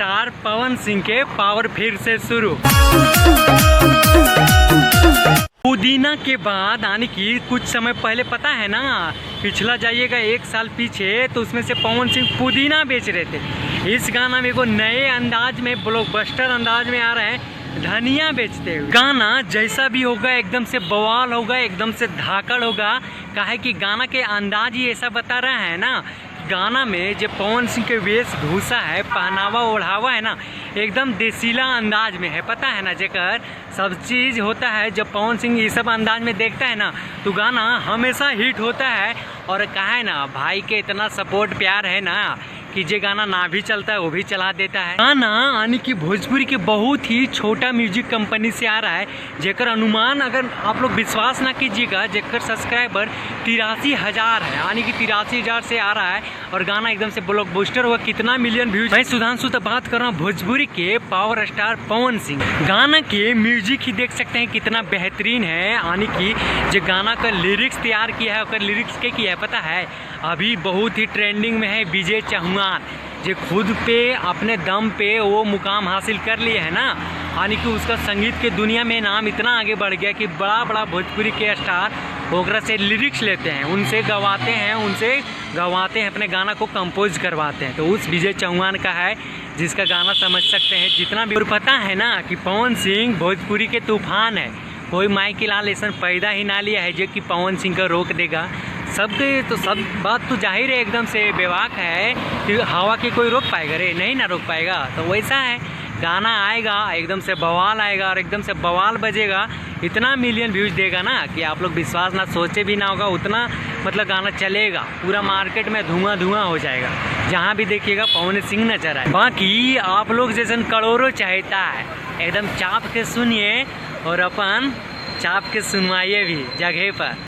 Star Pawan Singh के power फिर से शुरू। पुदीना के बाद यानी कि कुछ समय पहले पता है ना, पिछला जाइएगा 1 साल पीछे तो उसमें से पवन सिंह पुदीना बेच रहे थे। इस गाना में को नए अंदाज में ब्लॉकबस्टर अंदाज में आ रहे हैं, धनिया बेचते हुए। गाना जैसा भी होगा एकदम से बवाल होगा, एकदम से धाकड़ होगा। काहे कि गाना के अंदाज ही ऐसा बता रहा है ना, गाना में जो पवन सिंह के वेशभूषा है, पहनावा ओढ़ावा है ना, एकदम देसीला अंदाज में है। पता है ना, जेकर सब चीज़ होता है। जब पवन सिंह ये सब अंदाज में देखता है ना तो गाना हमेशा हिट होता है। और कहा है ना, भाई के इतना सपोर्ट प्यार है ना कि जे गाना ना भी चलता है वो भी चला देता है। गाना यानी कि भोजपुरी के बहुत ही छोटा म्यूजिक कंपनी से आ रहा है, जेकर अनुमान अगर आप लोग विश्वास ना कीजिएगा, जेकर सब्सक्राइबर 83,000 है, यानी कि 83,000 से आ रहा है। और गाना एकदम से ब्लॉकबस्टर हुआ, कितना मिलियन व्यूज। मैं सुधांशु तो बात कर रहा हूँ भोजपुरी के पावर स्टार पवन सिंह। गाना के म्यूजिक ही देख सकते हैं कितना बेहतरीन है। यानी कि जो गाना का लिरिक्स तैयार किया है, लिरिक्स के किया है पता है, अभी बहुत ही ट्रेंडिंग में है विजय चौहान, जो खुद पे अपने दम पे वो मुकाम हासिल कर लिए है ना। यानी कि उसका संगीत के दुनिया में नाम इतना आगे बढ़ गया कि बड़ा बड़ा भोजपुरी के स्टार ओकरा से लिरिक्स लेते हैं, उनसे गवाते हैं, अपने गाना को कंपोज करवाते हैं। तो उस विजय चौहान का है, जिसका गाना समझ सकते हैं जितना भी। और पता है ना कि पवन सिंह भोजपुरी के तूफान है, कोई माइक लाल ऐसा पैदा ही ना लिया है जो कि पवन सिंह का रोक देगा। सबके तो सब बात तो जाहिर है, एकदम से बेवाक है कि हवा के कोई रोक पाएगा रे, नहीं ना रोक पाएगा। तो वैसा है, गाना आएगा एकदम से बवाल आएगा और एकदम से बवाल बजेगा, इतना मिलियन व्यूज देगा ना कि आप लोग विश्वास ना सोचे भी ना होगा, उतना मतलब गाना चलेगा। पूरा मार्केट में धुआं धुआं हो जाएगा, जहाँ भी देखिएगा पवन सिंह नजर आए। बाकी आप लोग जैसे करोड़ों चाहता है, एकदम चाप के सुनिए और अपन चाप के सुनवाइए भी जगह पर।